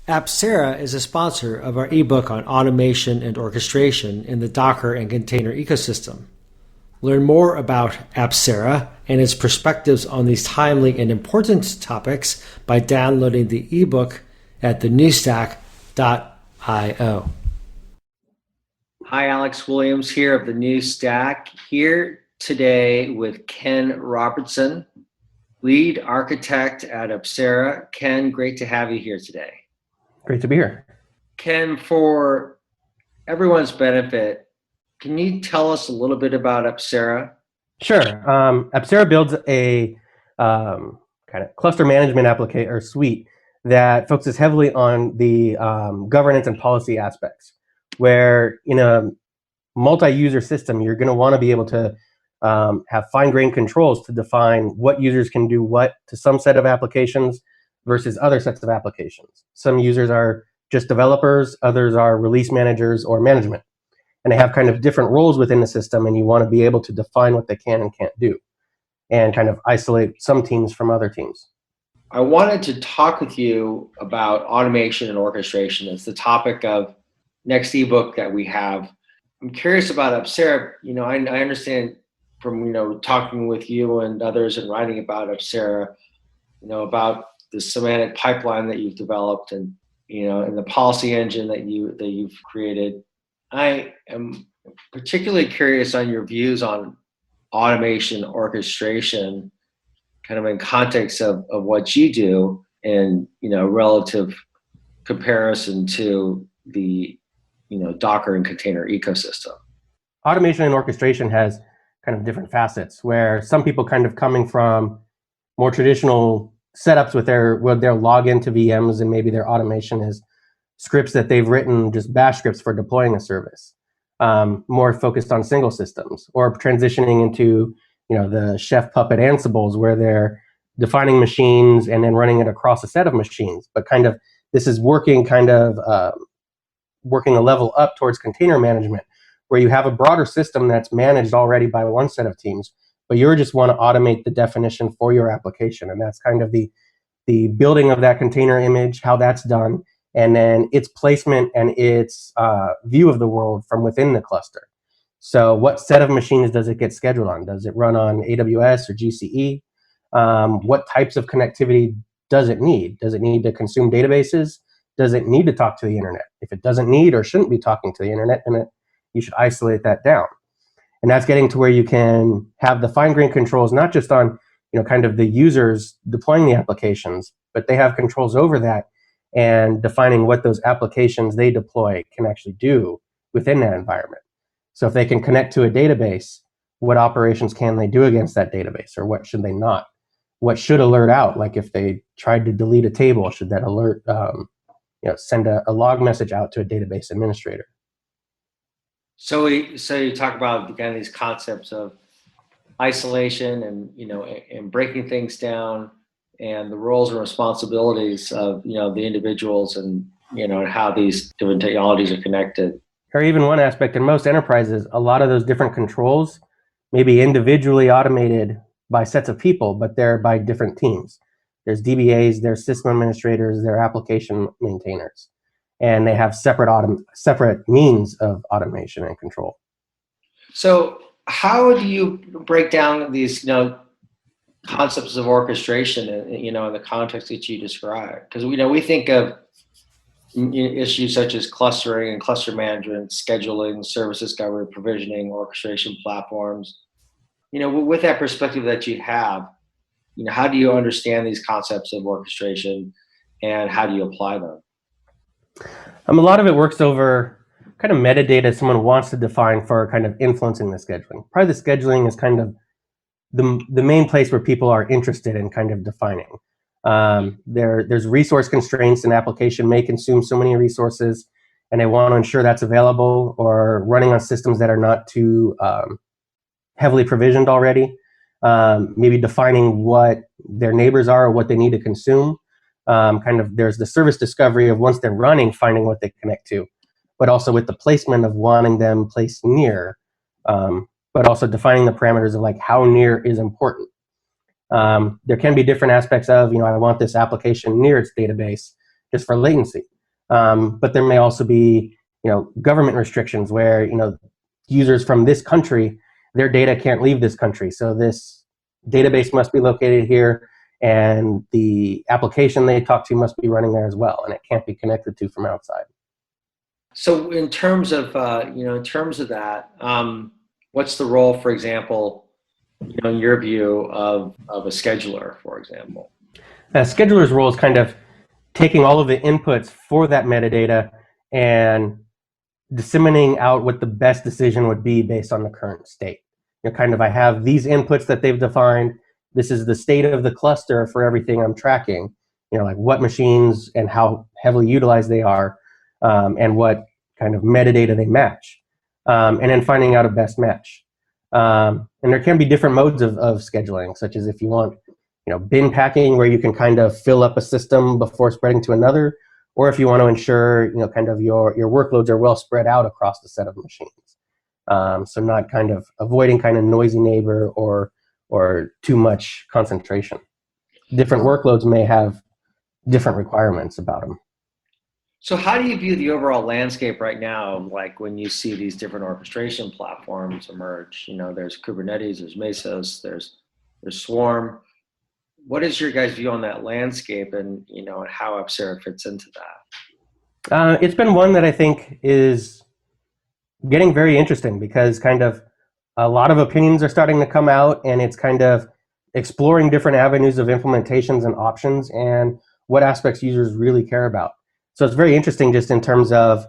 Apcera is a sponsor of our ebook on automation and orchestration in the Docker and container ecosystem. Learn more about Apcera and its perspectives on these timely and important topics by downloading the ebook at thenewstack.io. Hi, Alex Williams here of the New Stack, here today with Ken Robertson, lead architect at Apcera. Ken, great to have you here today. Great to be here. Ken, for everyone's benefit, can you tell us a little bit about Apcera? Sure. Apcera builds a kind of cluster management application or suite that focuses heavily on the governance and policy aspects, where in a multi-user system, you're going to want to be able to have fine-grained controls to define what users can do what to some set of applications versus other sets of applications. Some users are just developers, others are release managers or management. And they have kind of different roles within the system, and you want to be able to define what they can and can't do and kind of isolate some teams from other teams. I wanted to talk with you about automation and orchestration. It's the topic of next ebook that we have. I'm curious about Apcera. I understand from talking with you and others and writing about Apcera, about the semantic pipeline that you've developed and and the policy engine that you've created. I am particularly curious on your views on automation orchestration, kind of in context of what you do and relative comparison to the Docker and container ecosystem. Automation and orchestration has kind of different facets, where some people kind of coming from more traditional setups with their login to VMs, and maybe their automation is scripts that they've written, just bash scripts for deploying a service, more focused on single systems, or transitioning into the Chef, Puppet, Ansibles, where they're defining machines and then running it across a set of machines. But kind of this is working a level up towards container management, where you have a broader system that's managed already by one set of teams, but you just want to automate the definition for your application. And that's kind of the building of that container image, how that's done, and then its placement and its view of the world from within the cluster. So what set of machines does it get scheduled on? Does it run on AWS or GCE? What types of connectivity does it need? Does it need to consume databases? Does it need to talk to the internet? If it doesn't need or shouldn't be talking to the internet, then you should isolate that down. And that's getting to where you can have the fine-grained controls, not just on kind of the users deploying the applications, but they have controls over that and defining what those applications they deploy can actually do within that environment. So if they can connect to a database, what operations can they do against that database, or what should they not? What should alert out? Like if they tried to delete a table, should that alert send a log message out to a database administrator? So you talk about again these concepts of isolation and and breaking things down, and the roles and responsibilities of the individuals, and and how these different technologies are connected. Or even one aspect in most enterprises, a lot of those different controls may be individually automated by sets of people, but they're by different teams. There's DBAs, there's system administrators, there are application maintainers, and they have separate means of automation and control. So how do you break down these concepts of orchestration in the context that you described? Because we think of issues such as clustering and cluster management, scheduling, service discovery, provisioning, orchestration platforms. With that perspective that you have, how do you understand these concepts of orchestration, and how do you apply them? A lot of it works over kind of metadata someone wants to define for kind of influencing the scheduling. Probably the scheduling is kind of the main place where people are interested in kind of defining. There's resource constraints. An application may consume so many resources, and they want to ensure that's available, or running on systems that are not too heavily provisioned already. Maybe defining what their neighbors are or what they need to consume. There's the service discovery of once they're running, finding what they connect to, but also with the placement of wanting them placed near, but also defining the parameters of like how near is important. There can be different aspects of, I want this application near its database just for latency. But there may also be, government restrictions where, users from this country, their data can't leave this country. So this database must be located here, and the application they talk to must be running there as well, and it can't be connected to from outside. So in terms of, that, what's the role, for example, in your view of a scheduler, for example? A scheduler's role is kind of taking all of the inputs for that metadata and disseminating out what the best decision would be based on the current state. I have these inputs that they've defined. This is the state of the cluster for everything I'm tracking, like what machines and how heavily utilized they are, and what kind of metadata they match, and then finding out a best match. And there can be different modes of scheduling, such as if you want, bin packing, where you can kind of fill up a system before spreading to another, or if you want to ensure, kind of your workloads are well spread out across the set of machines. So not kind of avoiding kind of noisy neighbor or too much concentration. Different workloads may have different requirements about them. So how do you view the overall landscape right now? Like when you see these different orchestration platforms emerge, there's Kubernetes, there's Mesos, there's Swarm. What is your guys' view on that landscape, and how Apcera fits into that? It's been one that I think is getting very interesting, because kind of a lot of opinions are starting to come out, and it's kind of exploring different avenues of implementations and options and what aspects users really care about. So it's very interesting just in terms of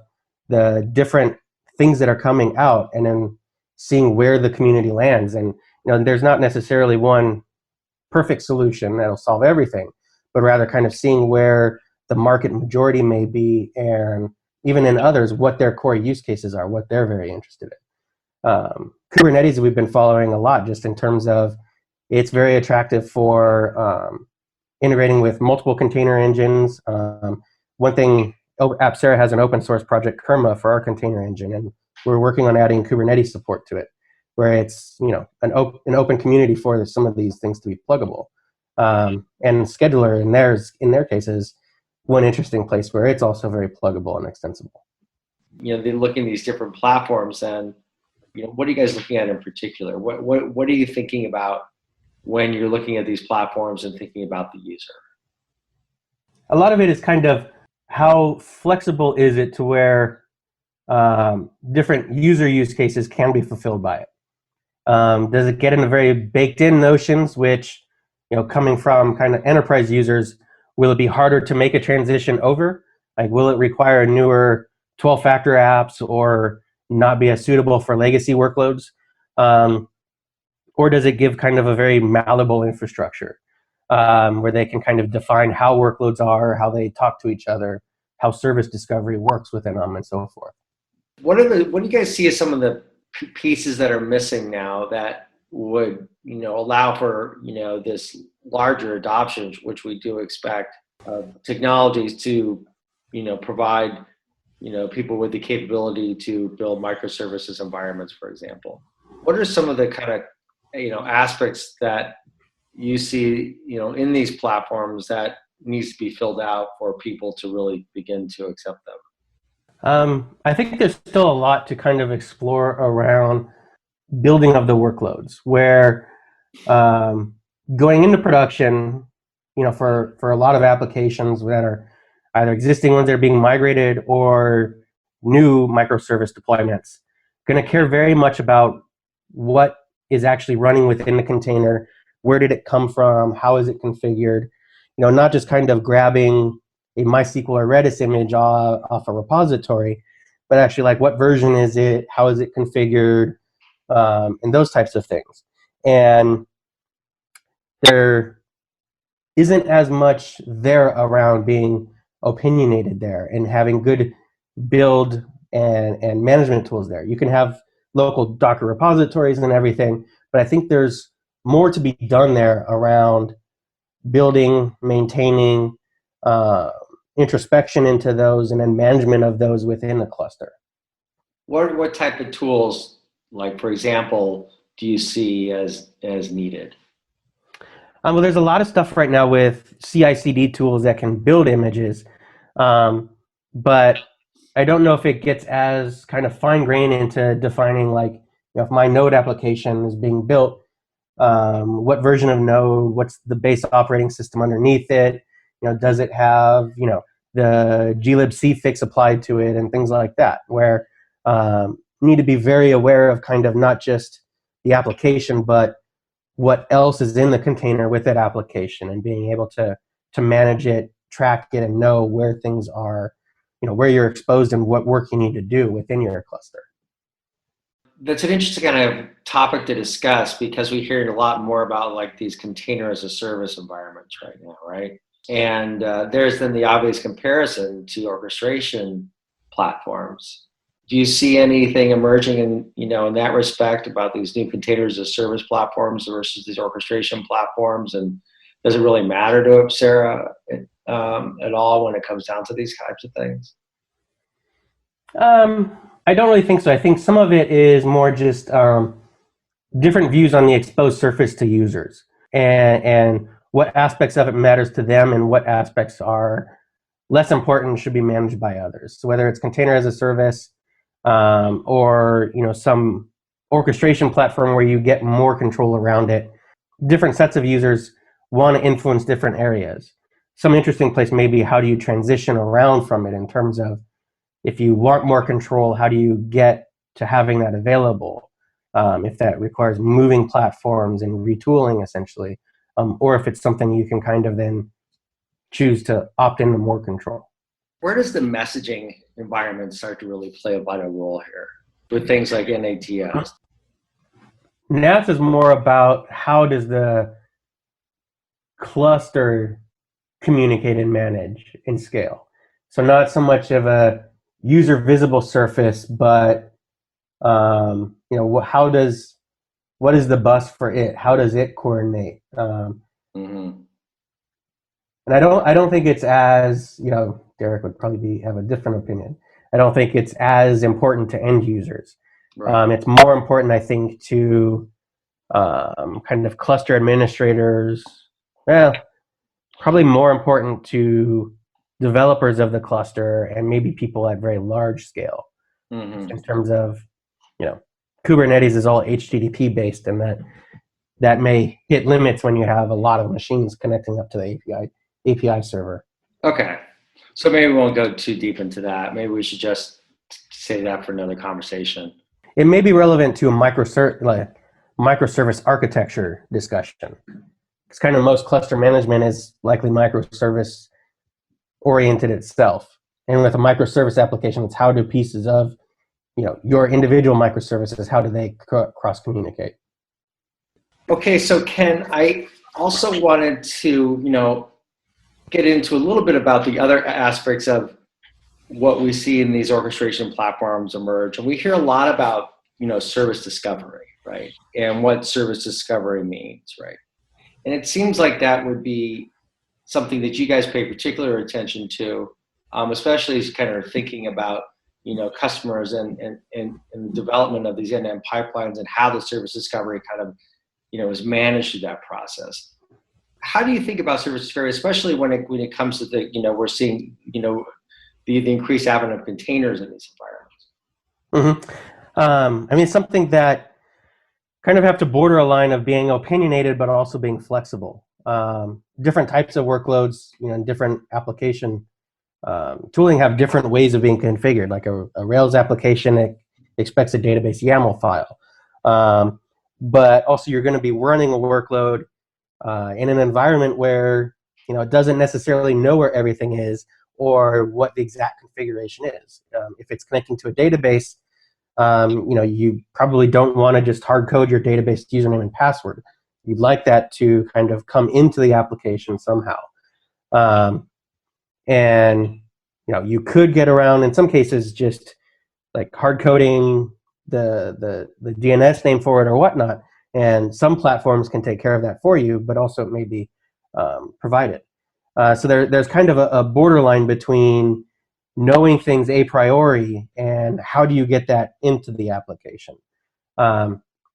the different things that are coming out, and then seeing where the community lands. And there's not necessarily one perfect solution that'll solve everything, but rather kind of seeing where the market majority may be, and even in others, what their core use cases are, what they're very interested in. Kubernetes we've been following a lot, just in terms of it's very attractive for integrating with multiple container engines. One thing, Apcera has an open source project, Kurma, for our container engine, and we're working on adding Kubernetes support to it, where it's an open community for some of these things to be pluggable. And Scheduler in their cases, one interesting place where it's also very pluggable and extensible. They look in these different platforms, and what are you guys looking at in particular? What are you thinking about when you're looking at these platforms and thinking about the user? A lot of it is kind of how flexible is it to where different user use cases can be fulfilled by it. Does it get into very baked in notions, which, coming from kind of enterprise users, will it be harder to make a transition over? Like, will it require newer 12-factor apps or not be as suitable for legacy workloads? Or does it give kind of a very malleable infrastructure where they can kind of define how workloads are, how they talk to each other, how service discovery works within them, and so forth? What do you guys see as some of the pieces that are missing now that would allow for this larger adoption, which we do expect, of technologies to provide people with the capability to build microservices environments, for example? What are some of the kind of aspects that you see in these platforms that needs to be filled out for people to really begin to accept them? I think there's still a lot to kind of explore around building of the workloads, where going into production, for a lot of applications that are either existing ones that are being migrated or new microservice deployments, going to care very much about what is actually running within the container, where did it come from, how is it configured, not just kind of grabbing a MySQL or Redis image off a repository, but actually like what version is it, how is it configured, and those types of things. And there isn't as much there around being opinionated there and having good build and management tools there. You can have local Docker repositories and everything, but I think there's more to be done there around building, maintaining, introspection into those, and then management of those within the cluster. What type of tools, like for example, do you see as needed? Well, there's a lot of stuff right now with CI/CD tools that can build images. but I don't know if it gets as kind of fine grained into defining, like, if my Node application is being built, what version of Node, what's the base operating system underneath it, does it have, the glibc fix applied to it and things like that, where you need to be very aware of kind of not just the application, but what else is in the container with that application, and being able to manage it, track it, and know where things are, where you're exposed and what work you need to do within your cluster. That's an interesting kind of topic to discuss, because we hear a lot more about like these container as a service environments right now, right? And there's then the obvious comparison to orchestration platforms. Do you see anything emerging in that respect about these new containers as a service platforms versus these orchestration platforms? And does it really matter to Apcera at all when it comes down to these types of things? I don't really think so. I think some of it is more just different views on the exposed surface to users, and what aspects of it matters to them and what aspects are less important and should be managed by others. So whether it's container as a service, or some orchestration platform where you get more control around it, different sets of users want to influence different areas. Some interesting place may be, how do you transition around from it, in terms of, if you want more control, how do you get to having that available? If that requires moving platforms and retooling, essentially, or if it's something you can kind of then choose to opt into more control. Where does the messaging environment start to really play a vital role here with things like NATS? NATS is more about how does the cluster communicate and manage and scale. So not so much of a user visible surface, but what is the bus for it? How does it coordinate? And I don't think it's as, Derek would probably have a different opinion. I don't think it's as important to end users. Right. It's more important, I think, to kind of cluster administrators. Well, probably more important to developers of the cluster, and maybe people at very large scale. In terms of, Kubernetes is all HTTP based, and that may hit limits when you have a lot of machines connecting up to the API server. Okay, so maybe we won't go too deep into that. Maybe we should just save that for another conversation. It may be relevant to a microservice architecture discussion. It's kind of, most cluster management is likely microservice oriented itself. And with a microservice application, it's how do pieces of, your individual microservices, how do they cross communicate? Okay, so Ken, I also wanted to, get into a little bit about the other aspects of what we see in these orchestration platforms emerge. And we hear a lot about, service discovery, right? And what service discovery means, right? And it seems like that would be something that you guys pay particular attention to, especially as kind of thinking about, customers and the development of these end-to-end pipelines, and how the service discovery kind of, is managed through that process. How do you think about service discovery, especially when it comes to the, we're seeing, the increased advent of containers in these environments? I mean, something that kind of have to border a line of being opinionated, but also being flexible. Different types of workloads, and different application tooling have different ways of being configured. Like a Rails application, it expects a database YAML file. But also you're going to be running a workload in an environment where, it doesn't necessarily know where everything is or what the exact configuration is. If it's connecting to a database, you probably don't want to just hard code your database username and password. You'd like that to kind of come into the application somehow. And you could get around, in some cases, just like hard coding the DNS name for it or whatnot. And some platforms can take care of that for you, but also it may be provided. So there's kind of a borderline between knowing things a priori and how do you get that into the application.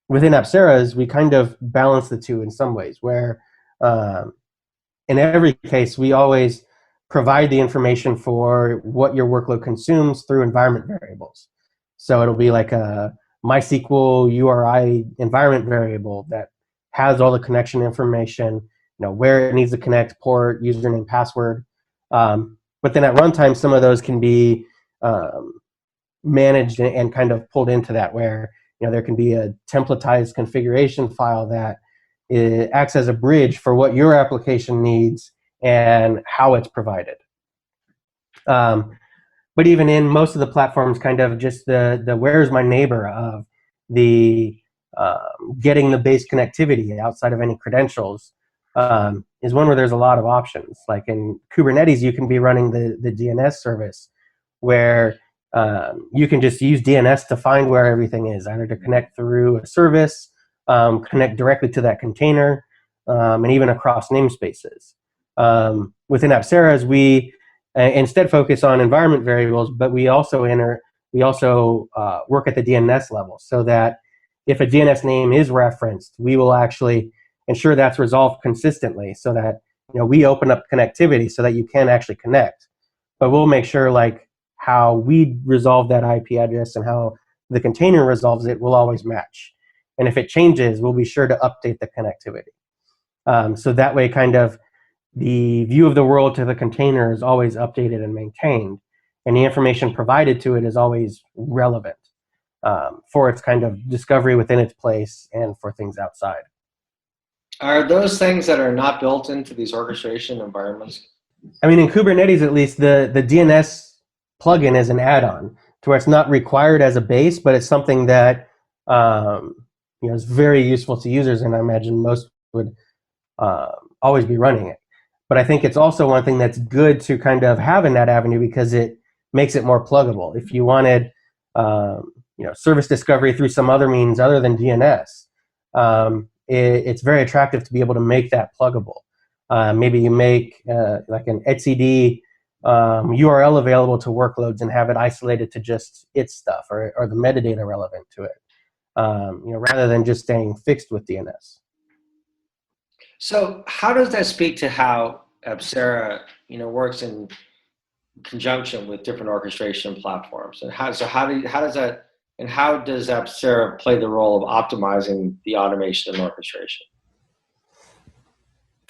Within Apcera's, we kind of balance the two in some ways, where in every case, we always provide the information for what your workload consumes through environment variables. So it'll be like a MySQL URI environment variable that has all the connection information, where it needs to connect, port, username, password. But then at runtime, some of those can be managed and kind of pulled into that, where there can be a templatized configuration file that acts as a bridge for what your application needs and how it's provided. But even in most of the platforms, kind of just the where's my neighbor of the getting the base connectivity outside of any credentials is one where there's a lot of options. Like in Kubernetes, you can be running the DNS service where you can just use DNS to find where everything is, either to connect through a service, connect directly to that container, and even across namespaces. Within Apcera, we instead focus on environment variables, but we also work at the DNS level, so that if a DNS name is referenced, we will actually ensure that's resolved consistently, so that we open up connectivity so that you can actually connect. But we'll make sure like how we resolve that IP address and how the container resolves it will always match. And if it changes, we'll be sure to update the connectivity. So that way, kind of the view of the world to the container is always updated and maintained, and the information provided to it is always relevant for its kind of discovery within its place and for things outside. Are those things that are not built into these orchestration environments? I mean, in Kubernetes, at least, the DNS plugin is an add-on to where it's not required as a base, but it's something that is very useful to users, and I imagine most would always be running it. But I think it's also one thing that's good to kind of have in that avenue, because it makes it more pluggable. If you wanted service discovery through some other means other than DNS, it's very attractive to be able to make that pluggable. Maybe you make like an etcd URL available to workloads and have it isolated to just its stuff or the metadata relevant to it, rather than just staying fixed with DNS. So how does that speak to how Apcera, works in conjunction with different orchestration platforms? And how does Apcera play the role of optimizing the automation and orchestration?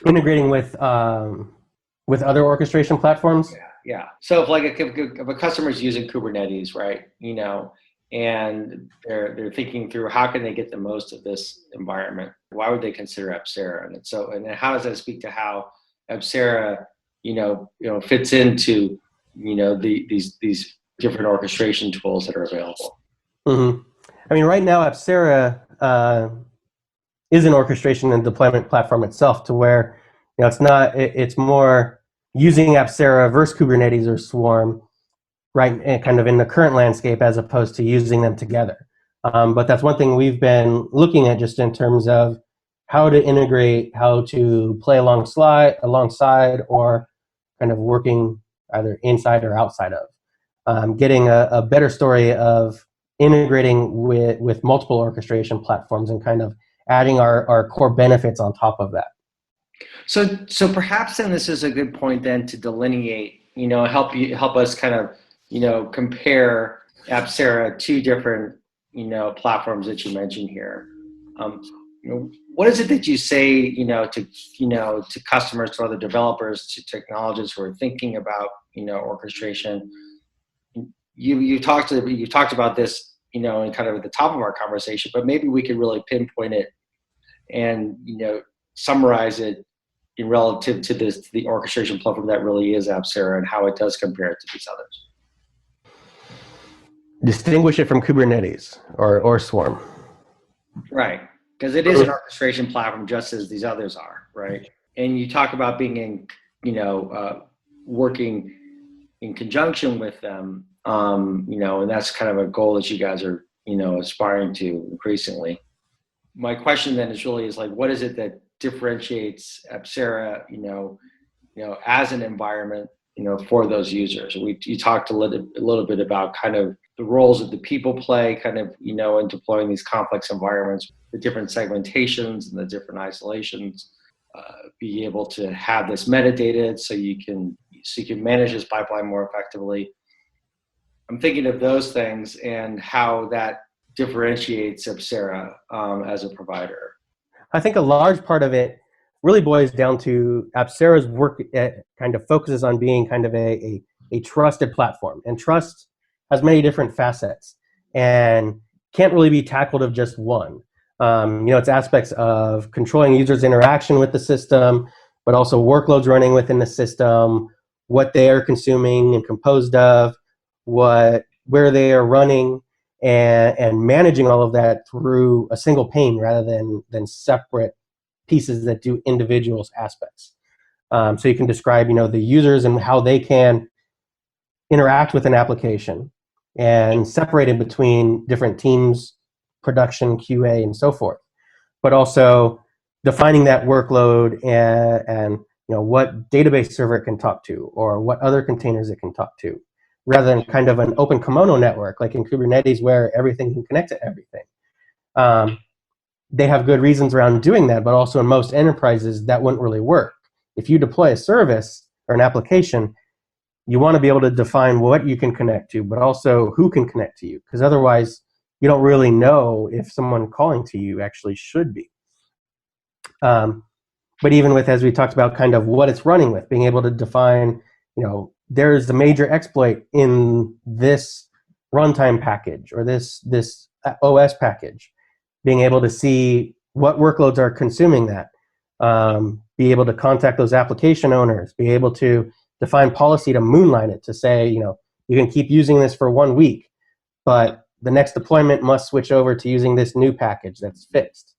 Integrating with other orchestration platforms? Yeah. So if a customer is using Kubernetes, right, and they're thinking through how can they get the most of this environment, why would they consider Apcera? And then how does that speak to how Apcera, fits into, these different orchestration tools that are available? Mm-hmm. I mean, right now Apcera is an orchestration and deployment platform itself, to where it's more using Apcera versus Kubernetes or Swarm, right, and kind of in the current landscape, as opposed to using them together. But that's one thing we've been looking at, just in terms of how to integrate, how to play alongside, or kind of working either inside or outside of. Getting a better story of integrating with multiple orchestration platforms and kind of adding our core benefits on top of that. So perhaps then this is a good point then to delineate, help us kind of, compare Apcera to different, platforms that you mentioned here. What is it that you say, to customers, to other developers, to technologists who are thinking about, orchestration? You talked about this, in kind of at the top of our conversation, but maybe we could really pinpoint it and, summarize it in relative to the orchestration platform that really is Apcera, and how it does compare to these others. Distinguish it from Kubernetes or Swarm. Right, because it is an orchestration platform just as these others are, right? And you talk about being in, working in conjunction with them, and that's kind of a goal that you guys are, aspiring to increasingly. My question then is like, what is it that differentiates Apcera, as an environment, for those users? You talked a little bit about kind of the roles that the people play, kind of, in deploying these complex environments, the different segmentations and the different isolations, be able to have this metadata so you can, so you can manage this pipeline more effectively. I'm thinking of those things and how that differentiates Apcera as a provider. I think a large part of it really boils down to Apcera's work kind of focuses on being kind of a trusted platform. And trust has many different facets and can't really be tackled of just one. It's aspects of controlling users' interaction with the system, but also workloads running within the system, what they are consuming and composed of, where they are running, and managing all of that through a single pane rather than separate pieces that do individual aspects. So you can describe, the users and how they can interact with an application and separate it between different teams, production, QA, and so forth. But also defining that workload and what database server it can talk to or what other containers it can talk to, rather than kind of an open kimono network like in Kubernetes where everything can connect to everything. They have good reasons around doing that, but also in most enterprises that wouldn't really work. If you deploy a service or an application, you want to be able to define what you can connect to, but also who can connect to you, because otherwise you don't really know if someone calling to you actually should be. But even with, as we talked about, kind of what it's running with, being able to define, there's a major exploit in this runtime package or this OS package, being able to see what workloads are consuming that, be able to contact those application owners, be able to define policy to moonlight it to say, you can keep using this for 1 week, but the next deployment must switch over to using this new package that's fixed.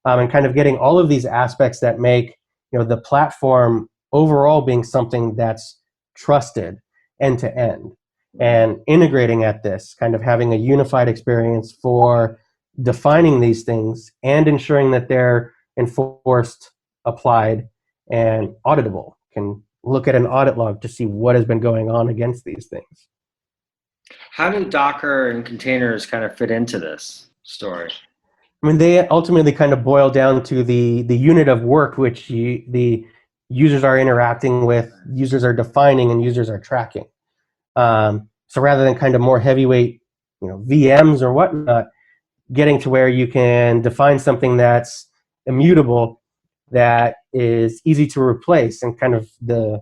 And kind of getting all of these aspects that make the platform overall being something that's trusted end to end, and integrating at this, kind of having a unified experience for defining these things and ensuring that they're enforced, applied, and auditable. Can look at an audit log to see what has been going on against these things. How do Docker and containers kind of fit into this story? I mean, they ultimately kind of boil down to the unit of work which the users are interacting with, users are defining, and users are tracking. So rather than kind of more heavyweight, VMs or whatnot, getting to where you can define something that's immutable, that is easy to replace, and kind of the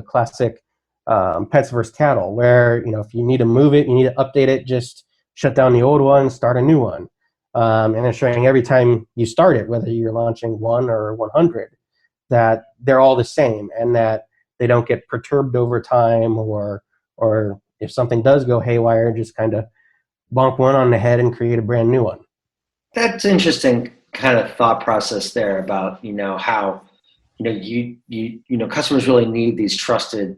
classic pets versus cattle, where if you need to move it, you need to update it, just shut down the old one, start a new one. And ensuring every time you start it, whether you're launching 1 or 100, that they're all the same and that they don't get perturbed over time, or if something does go haywire, just kind of bonk one on the head and create a brand new one. That's interesting kind of thought process there about, how, customers really need these trusted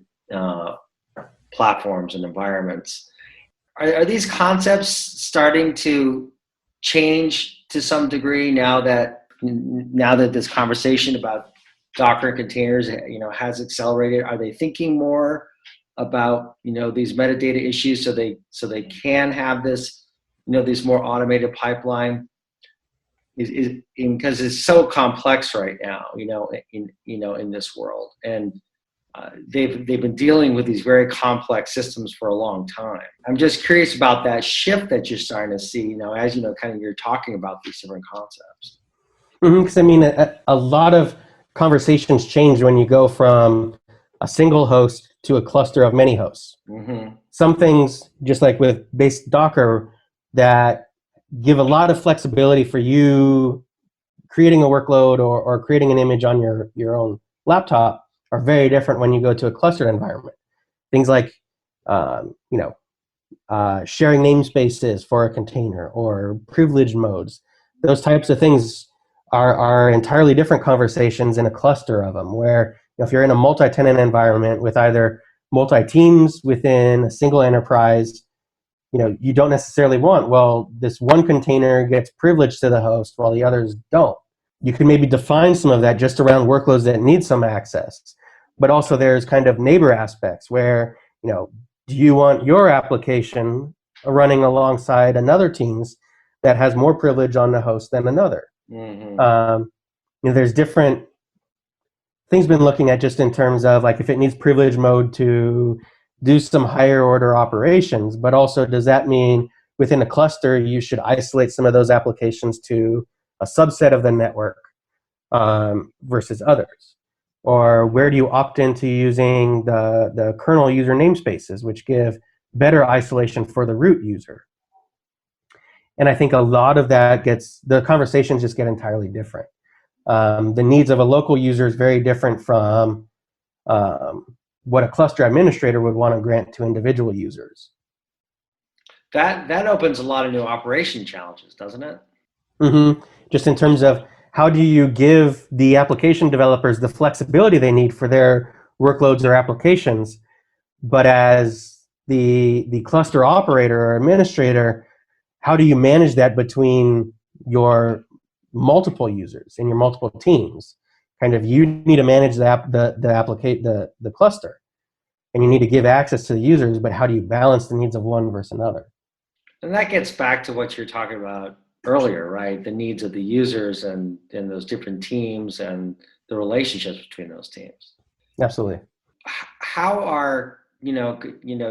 platforms and environments. Are these concepts starting to change to some degree now that this conversation about Docker and containers, has accelerated? Are they thinking more about, these metadata issues so they can have this, this more automated pipeline? Because it's so complex right now, in this world, and they've been dealing with these very complex systems for a long time. I'm just curious about that shift that you're starting to see, as kind of you're talking about these different concepts. Because a lot of conversations change when you go from a single host to a cluster of many hosts. Mm-hmm. Some things, just like with base Docker, that give a lot of flexibility for you creating a workload or creating an image on your own laptop, are very different when you go to a clustered environment. Things like, sharing namespaces for a container or privileged modes. Those types of things are entirely different conversations in a cluster of them, where if you're in a multi-tenant environment with either multi-teams within a single enterprise, you don't necessarily want, well, this one container gets privileged to the host while the others don't. You can maybe define some of that just around workloads that need some access. But also there's kind of neighbor aspects where, do you want your application running alongside another team's that has more privilege on the host than another? Mm-hmm. There's different things been looking at just in terms of like if it needs privilege mode to do some higher order operations, but also does that mean within a cluster you should isolate some of those applications to a subset of the network versus others? Or where do you opt into using the kernel user namespaces, which give better isolation for the root user? And I think a lot of that the conversations just get entirely different. The needs of a local user is very different from what a cluster administrator would want to grant to individual users. That opens a lot of new operation challenges, doesn't it? Mm-hmm. Just in terms of how do you give the application developers the flexibility they need for their workloads or applications, but as the cluster operator or administrator, how do you manage that between your multiple users and your multiple teams? Kind of, you need to manage the cluster, and you need to give access to the users, but how do you balance the needs of one versus another? And that gets back to what you're talking about earlier, right? The needs of the users and those different teams and the relationships between those teams. Absolutely. How are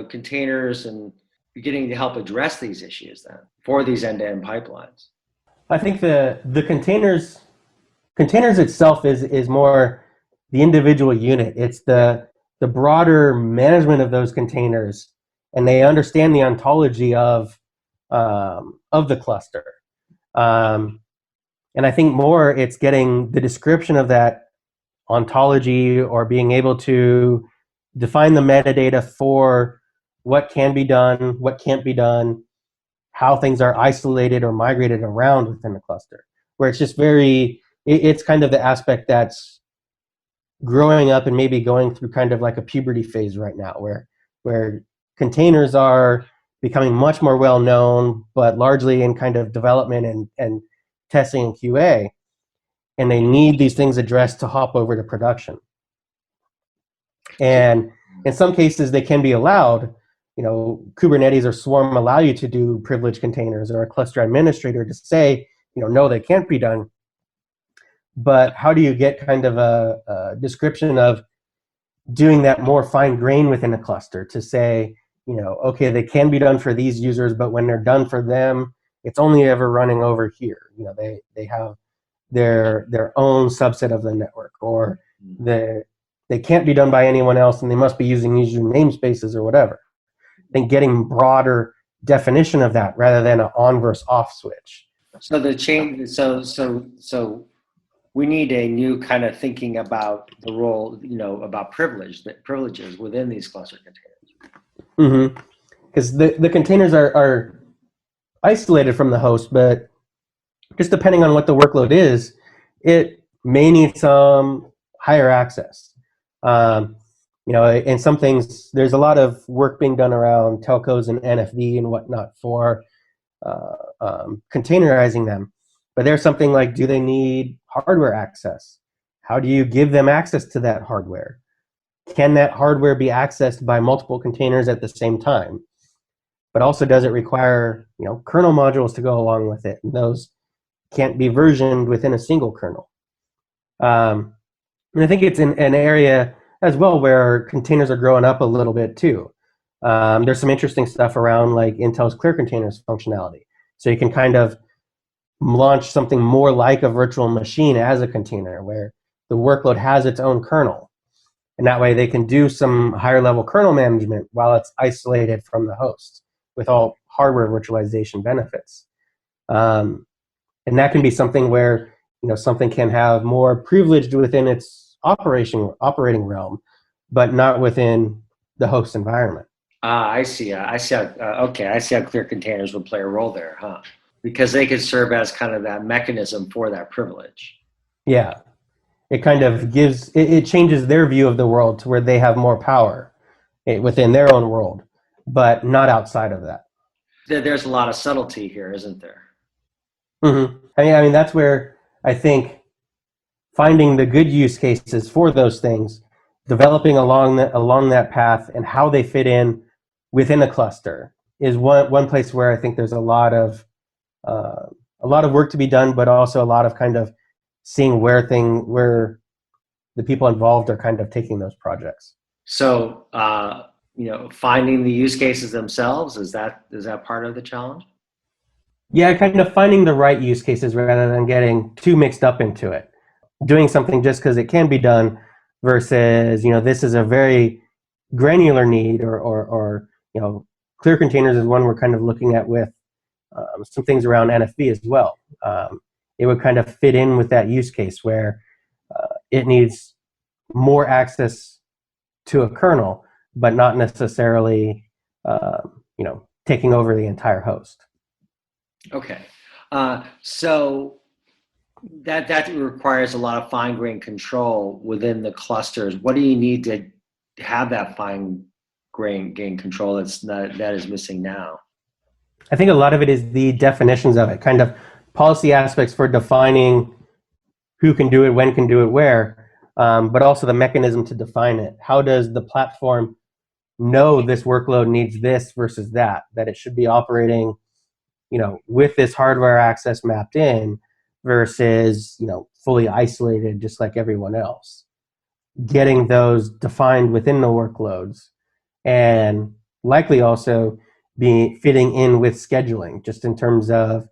containers and beginning to help address these issues then for these end-to-end pipelines? I think the containers itself is more the individual unit. It's the broader management of those containers, and they understand the ontology of the cluster. And I think more it's getting the description of that ontology, or being able to define the metadata for what can be done, what can't be done, how things are isolated or migrated around within the cluster, where it's just it's kind of the aspect that's growing up and maybe going through kind of like a puberty phase right now, where containers are becoming much more well known, but largely in kind of development and testing and QA, and they need these things addressed to hop over to production. And in some cases they can be allowed. Kubernetes or Swarm allow you to do privileged containers, or a cluster administrator to say, no, they can't be done. But how do you get kind of a description of doing that more fine grain within a cluster to say, okay, they can be done for these users, but when they're done for them, it's only ever running over here. They have their own subset of the network, or they can't be done by anyone else, and they must be using user namespaces or whatever. I think getting broader definition of that rather than an on versus off switch. So the change. So we need a new kind of thinking about the role, about privileges within these cluster containers. Mm-hmm. Because the containers are isolated from the host, but just depending on what the workload is, it may need some higher access. In some things, there's a lot of work being done around telcos and NFV and whatnot for containerizing them. But there's something like, do they need hardware access? How do you give them access to that hardware? Can that hardware be accessed by multiple containers at the same time? But also, does it require kernel modules to go along with it? And those can't be versioned within a single kernel. And I think it's in an area as well where containers are growing up a little bit too. There's some interesting stuff around like Intel's Clear Containers functionality. So you can kind of launch something more like a virtual machine as a container, where the workload has its own kernel. And that way they can do some higher level kernel management while it's isolated from the host with all hardware virtualization benefits. And that can be something where something can have more privileged within its operating realm, but not within the host environment. I see. I see how Clear Containers would play a role there, huh? Because they could serve as kind of that mechanism for that privilege. Yeah. It kind of it changes their view of the world to where they have more power within their own world, but not outside of that. There's a lot of subtlety here, isn't there? Mm-hmm. I mean, that's where I think finding the good use cases for those things, developing along that path, and how they fit in within a cluster is one place where I think there's a lot of work to be done, but also a lot of kind of seeing where the people involved are kind of taking those projects. So, finding the use cases themselves, is that part of the challenge? Yeah, kind of finding the right use cases rather than getting too mixed up into it. Doing something just because it can be done versus, this is a very granular need, or clear containers is one we're kind of looking at with some things around NFV as well. It would kind of fit in with that use case where it needs more access to a kernel, but not necessarily, taking over the entire host. Okay, so that requires a lot of fine-grained control within the clusters. What do you need to have that fine-grained control that is missing now? I think a lot of it is the definitions of it, kind of policy aspects for defining who can do it, when can do it, where, but also the mechanism to define it. How does the platform know this workload needs this versus that it should be operating, with this hardware access mapped in versus, fully isolated just like everyone else. Getting those defined within the workloads, and likely also fitting in with scheduling, just in terms of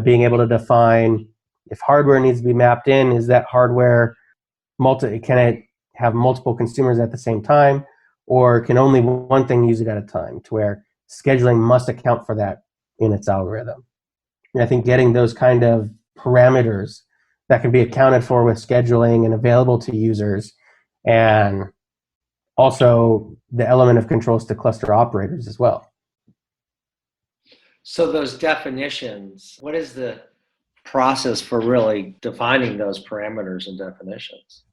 being able to define if hardware needs to be mapped in, is that hardware can it have multiple consumers at the same time, or can only one thing use it at a time, to where scheduling must account for that in its algorithm. And I think getting those kind of parameters that can be accounted for with scheduling and available to users, and also the element of controls to cluster operators as well. So those definitions, what is the process for really defining those parameters and definitions?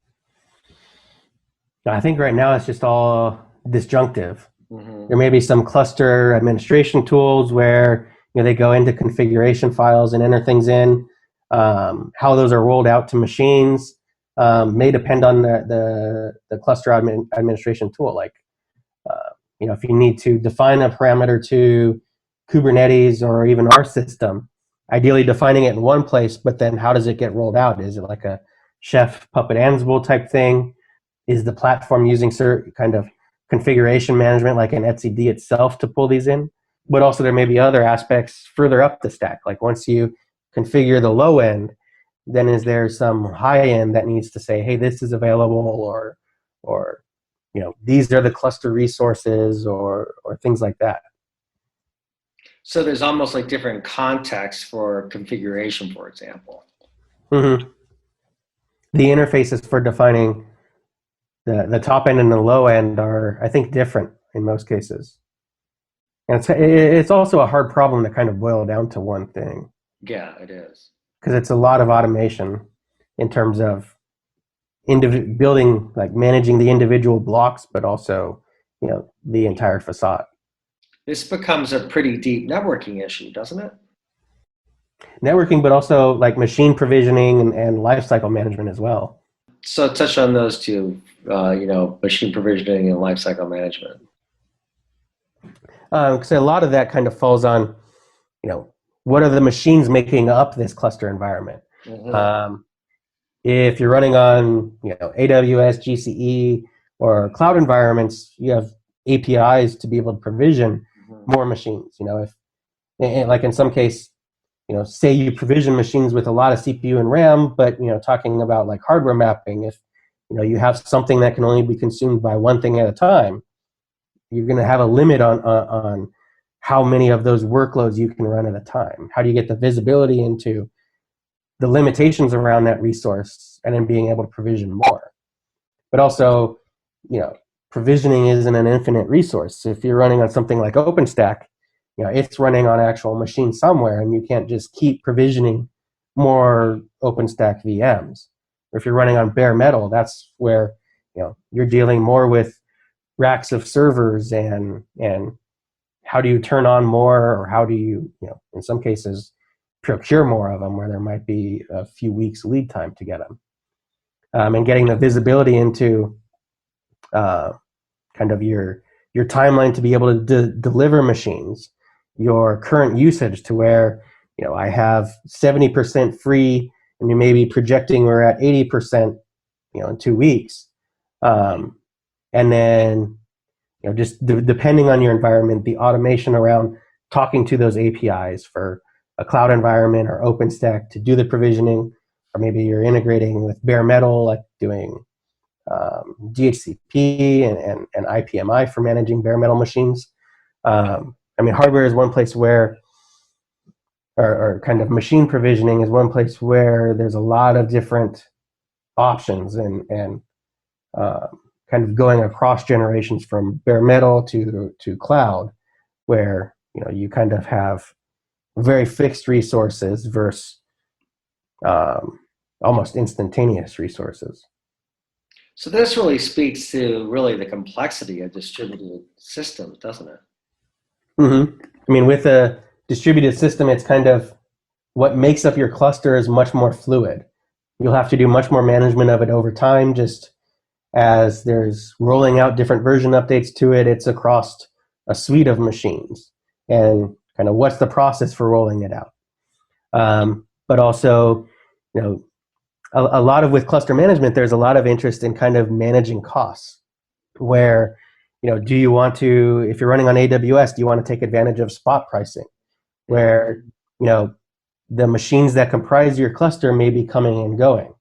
I think right now it's just all disjunctive. Mm-hmm. There may be some cluster administration tools where they go into configuration files and enter things in. How those are rolled out to machines may depend on the cluster administration tool. Like, if you need to define a parameter to Kubernetes or even our system, ideally defining it in one place, but then how does it get rolled out? Is it like a Chef, Puppet, Ansible type thing? Is the platform using certain kind of configuration management like an etcd itself to pull these in? But also there may be other aspects further up the stack. Like once you configure the low end, then is there some high end that needs to say, hey, this is available, or these are the cluster resources, or things like that. So there's almost like different contexts for configuration, for example. Mm-hmm. The interfaces for defining the top end and the low end are, I think, different in most cases. And it's also a hard problem to kind of boil down to one thing. Yeah, it is. Because it's a lot of automation in terms of building, like managing the individual blocks, but also, the entire facade. This becomes a pretty deep networking issue, doesn't it? Networking, but also like machine provisioning and lifecycle management as well. So touch on those two, machine provisioning and lifecycle management. Because a lot of that kind of falls on, what are the machines making up this cluster environment? Mm-hmm. If you're running on, AWS, GCE, or cloud environments, you have APIs to be able to provision more machines. If, like in some case, say you provision machines with a lot of CPU and RAM, but talking about like hardware mapping, if you have something that can only be consumed by one thing at a time, you're going to have a limit on how many of those workloads you can run at a time. How do you get the visibility into the limitations around that resource and then being able to provision more? But also, provisioning isn't an infinite resource. So if you're running on something like OpenStack, it's running on actual machine somewhere, and you can't just keep provisioning more OpenStack VMs. Or if you're running on bare metal, that's where you're dealing more with racks of servers and how do you turn on more, or how do you, in some cases, procure more of them, where there might be a few weeks lead time to get them. And getting the visibility into kind of your timeline to be able to deliver machines, your current usage, to where, I have 70% free, and you may be projecting we're at 80%, in 2 weeks. And then, just depending on your environment, the automation around talking to those APIs for a cloud environment or OpenStack to do the provisioning, or maybe you're integrating with bare metal, like doing DHCP and IPMI for managing bare metal machines. Hardware is one place where, or kind of machine provisioning is one place where there's a lot of different options and kind of going across generations from bare metal to cloud, where you kind of have very fixed resources versus almost instantaneous resources. So this really speaks to really the complexity of distributed systems, doesn't it? Mm-hmm. With a distributed system, it's kind of what makes up your cluster is much more fluid. You'll have to do much more management of it over time, just as there's rolling out different version updates to it. It's across a suite of machines, and kind of what's the process for rolling it out. But also, a lot of with cluster management, there's a lot of interest in kind of managing costs, where, do you want to, if you're running on AWS, do you want to take advantage of spot pricing, where, the machines that comprise your cluster may be coming and going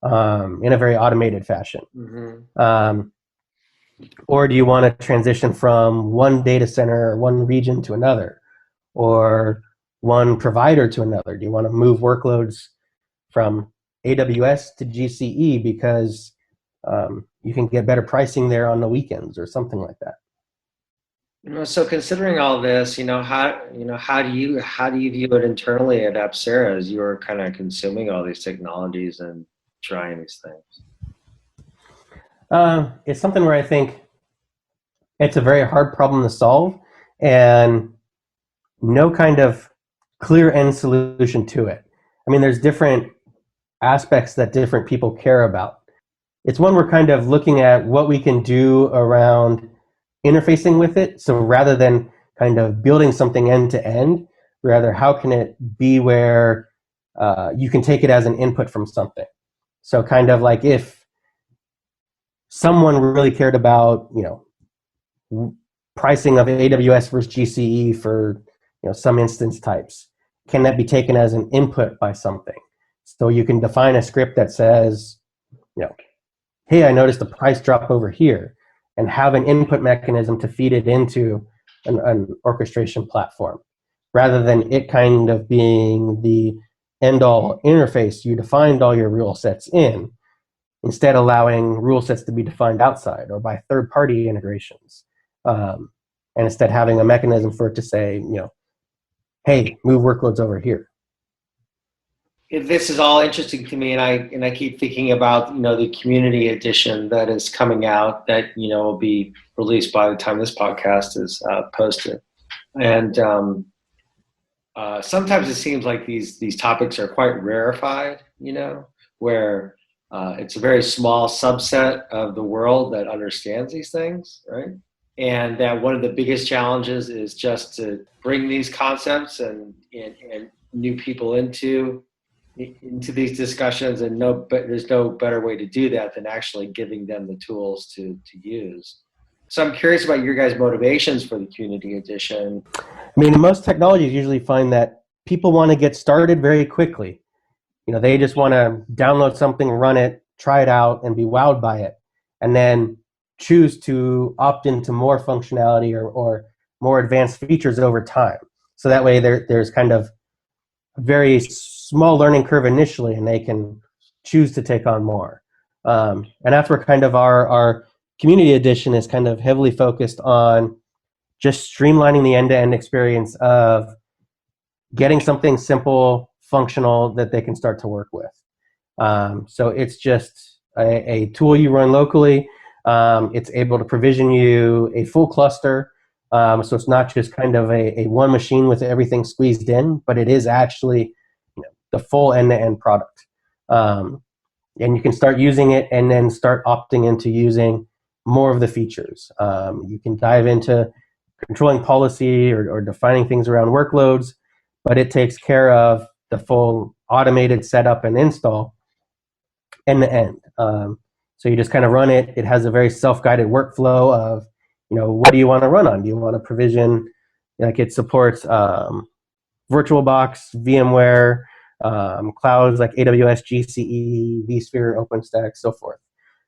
in a very automated fashion. Mm-hmm. Or do you want to transition from one data center or one region to another, or one provider to another? Do you want to move workloads from AWS to GCE because you can get better pricing there on the weekends or something like that? So considering all this, how do you view it internally at Apcera as you're kind of consuming all these technologies and trying these things? It's something where I think it's a very hard problem to solve, and no kind of clear end solution to it. There's different aspects that different people care about. It's one we're kind of looking at what we can do around interfacing with it. So rather than kind of building something end to end, rather how can it be where you can take it as an input from something. So kind of like if someone really cared about, pricing of AWS versus GCE for, some instance types, can that be taken as an input by something? So you can define a script that says, hey, I noticed the price drop over here, and have an input mechanism to feed it into an orchestration platform, rather than it kind of being the end-all interface you defined all your rule sets in, instead allowing rule sets to be defined outside or by third-party integrations, and instead having a mechanism for it to say, hey, move workloads over here. This is all interesting to me, and I keep thinking about the community edition that is coming out that will be released by the time this podcast is posted. And sometimes it seems like these topics are quite rarefied, where it's a very small subset of the world that understands these things, right? And that one of the biggest challenges is just to bring these concepts and new people into these discussions, and there's no better way to do that than actually giving them the tools to use. So I'm curious about your guys' motivations for the community edition. Most technologies usually find that people want to get started very quickly. They just want to download something, run it, try it out, and be wowed by it, and then choose to opt into more functionality or more advanced features over time. So that way there's kind of a very small learning curve initially, and they can choose to take on more. And that's where kind of our community edition is kind of heavily focused on just streamlining the end-to-end experience of getting something simple, functional, that they can start to work with. So it's just a tool you run locally. It's able to provision you a full cluster. So it's not just kind of a one machine with everything squeezed in, but it is actually the full end-to-end product. And you can start using it and then start opting into using more of the features. You can dive into controlling policy or defining things around workloads, but it takes care of the full automated setup and install end to end. So you just kind of run it. It has a very self-guided workflow of, what do you want to run on? Do you want to provision, like it supports VirtualBox, VMware, clouds like AWS, GCE, vSphere, OpenStack, so forth.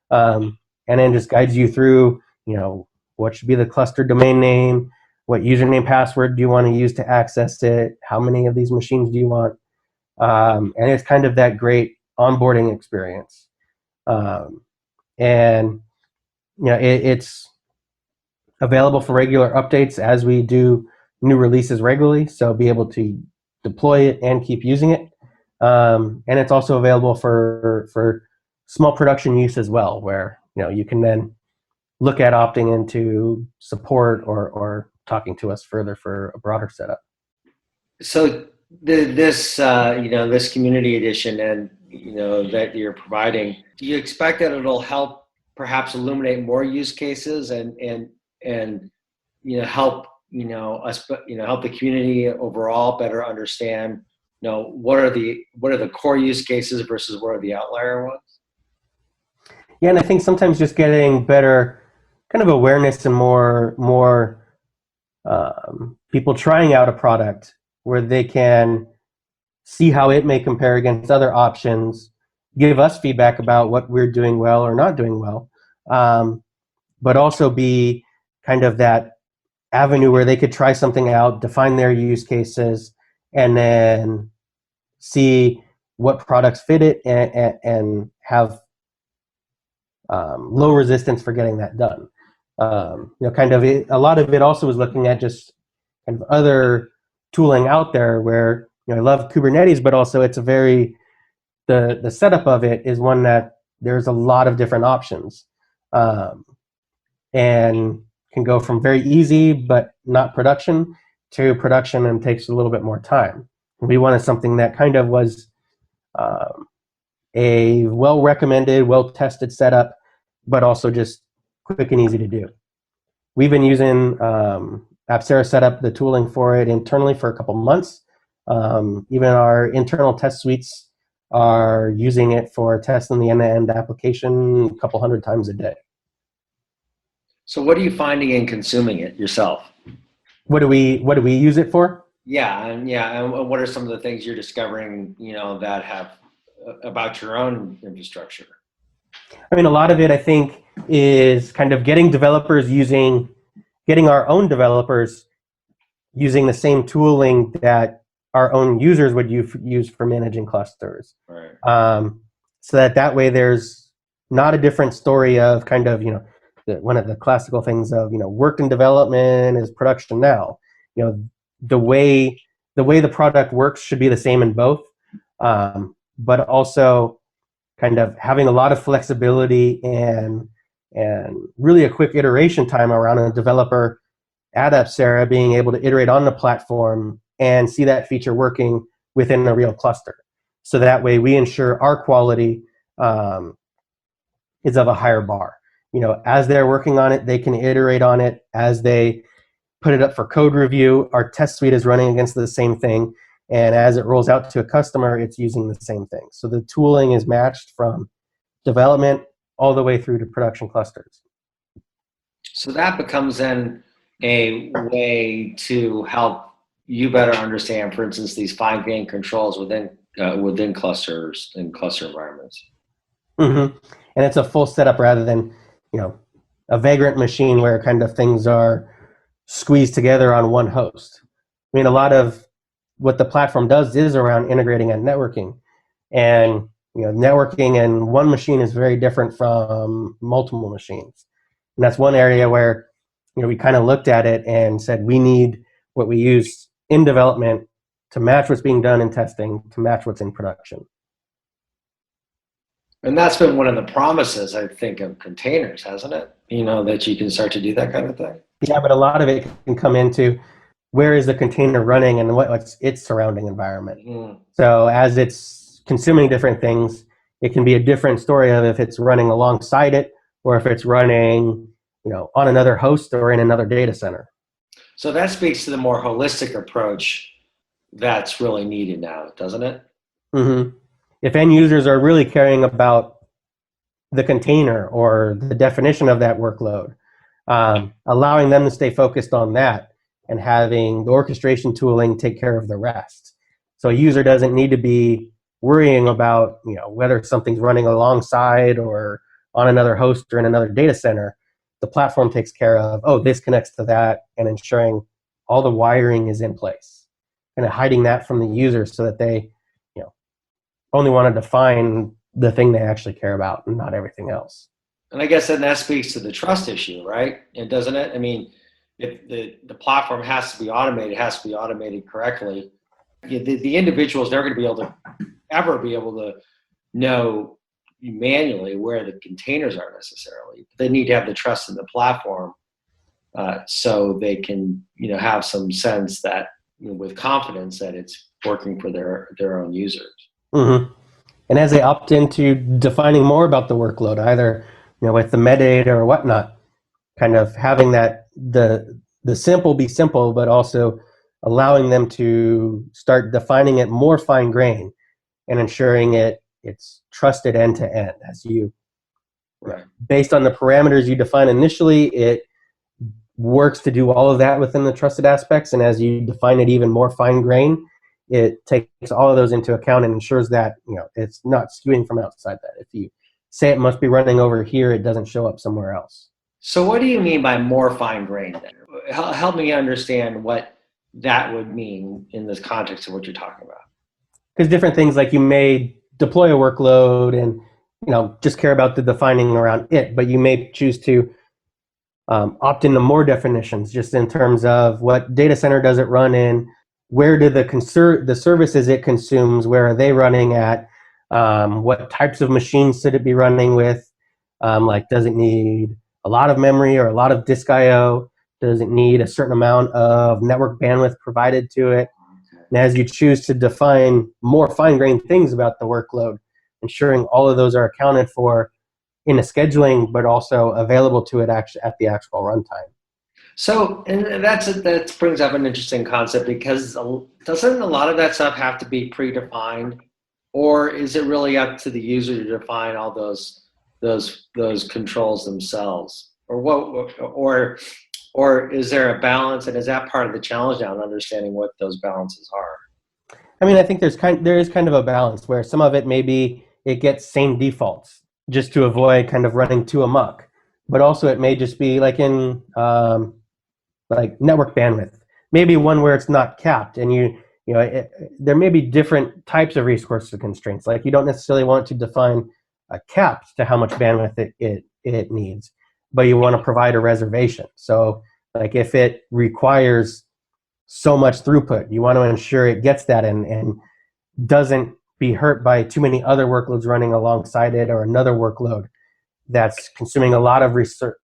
And then just guides you through, what should be the cluster domain name, what username, password do you want to use to access it, how many of these machines do you want, and it's kind of that great onboarding experience. And it's available for regular updates as we do new releases regularly, so be able to deploy it and keep using it. And it's also available for small production use as well, where you can then look at opting into support or talking to us further for a broader setup. So this community edition and that you're providing, do you expect that it'll help perhaps illuminate more use cases and help help the community overall better understand what are the core use cases versus what are the outlier ones? Yeah, and I think sometimes just getting better kind of awareness and more people trying out a product where they can see how it may compare against other options, give us feedback about what we're doing well or not doing well, but also be kind of that avenue where they could try something out, define their use cases, and then see what products fit it and have low resistance for getting that done. A lot of it also is looking at just kind of other tooling out there where I love Kubernetes, but also it's the setup of it is one that there's a lot of different options, and can go from very easy but not production to production and takes a little bit more time. We wanted something that kind of was a well-recommended, well-tested setup, but also just quick and easy to do. We've been using Apcera set up the tooling for it internally for a couple months. Even our internal test suites are using it for testing the end-to-end application a couple hundred times a day. So what are you finding in consuming it yourself? What do we use it for? And what are some of the things you're discovering, that have about your own infrastructure? I mean, a lot of it, I think, is kind of getting our own developers using the same tooling that our own users would use for managing clusters. Right. So that way there's not a different story of kind of, one of the classical things of, worked in development is production now. The way the product works should be the same in both, but also kind of having a lot of flexibility and really a quick iteration time around a developer at Apcera being able to iterate on the platform and see that feature working within a real cluster. So that way we ensure our quality is of a higher bar. As they're working on it, they can iterate on it. As they put it up for code review, our test suite is running against the same thing. And as it rolls out to a customer, it's using the same thing. So the tooling is matched from development all the way through to production clusters. So that becomes then a way to help you better understand, for instance, these fine-grained controls within clusters and cluster environments. Mm-hmm. And it's a full setup rather than, a vagrant machine where kind of things are squeezed together on one host. I mean, a lot of what the platform does is around integrating and networking. And networking in one machine is very different from multiple machines. And that's one area where we kind of looked at it and said we need what we use in development to match what's being done in testing, to match what's in production. And that's been one of the promises, I think, of containers, hasn't it? That you can start to do that kind of thing. Yeah, but a lot of it can come into where is the container running and what's its surrounding environment. Mm. So as it's consuming different things, it can be a different story of if it's running alongside it or if it's running, on another host or in another data center. So that speaks to the more holistic approach that's really needed now, doesn't it? Mm-hmm. If end users are really caring about the container or the definition of that workload, allowing them to stay focused on that and having the orchestration tooling take care of the rest. So a user doesn't need to be worrying about, whether something's running alongside or on another host or in another data center. The platform takes care of, this connects to that, and ensuring all the wiring is in place, kind of hiding that from the user so that they, only want to define the thing they actually care about and not everything else. And I guess then that speaks to the trust issue, right? And doesn't it? I mean, if the platform has to be automated, it has to be automated correctly. The individual is never going to be able to know manually where the containers are necessarily. They need to have the trust in the platform so they can, have some sense that, with confidence that it's working for their own users. Mm-hmm. And as they opt into defining more about the workload, either with the metadata or whatnot, kind of having that the simple be simple, but also allowing them to start defining it more fine grained and ensuring it's trusted end to end. As you, right, based on the parameters you define initially, it works to do all of that within the trusted aspects, and as you define it even more fine grained, it takes all of those into account and ensures that it's not skewing from outside that. If you say it must be running over here, it doesn't show up somewhere else. So what do you mean by more fine-grained then? Help me understand what that would mean in this context of what you're talking about. Because different things, like you may deploy a workload and just care about the defining around it, but you may choose to opt into more definitions just in terms of what data center does it run in, where do the services it consumes, where are they running at, what types of machines should it be running with, like does it need a lot of memory or a lot of disk I/O, does it need a certain amount of network bandwidth provided to it. And as you choose to define more fine-grained things about the workload, ensuring all of those are accounted for in a scheduling, but also available to it at the actual runtime. So, and that brings up an interesting concept, because doesn't a lot of that stuff have to be predefined, or is it really up to the user to define all those controls themselves, or what, or is there a balance, and is that part of the challenge now in understanding what those balances are? I mean, I think there is kind of a balance where some of it maybe it gets same defaults just to avoid kind of running too amok, but also it may just be like in like network bandwidth, maybe one where it's not capped, and there may be different types of resource constraints. Like you don't necessarily want to define a cap to how much bandwidth it needs, but you want to provide a reservation. So like if it requires so much throughput, you want to ensure it gets that and doesn't be hurt by too many other workloads running alongside it, or another workload that's consuming a lot of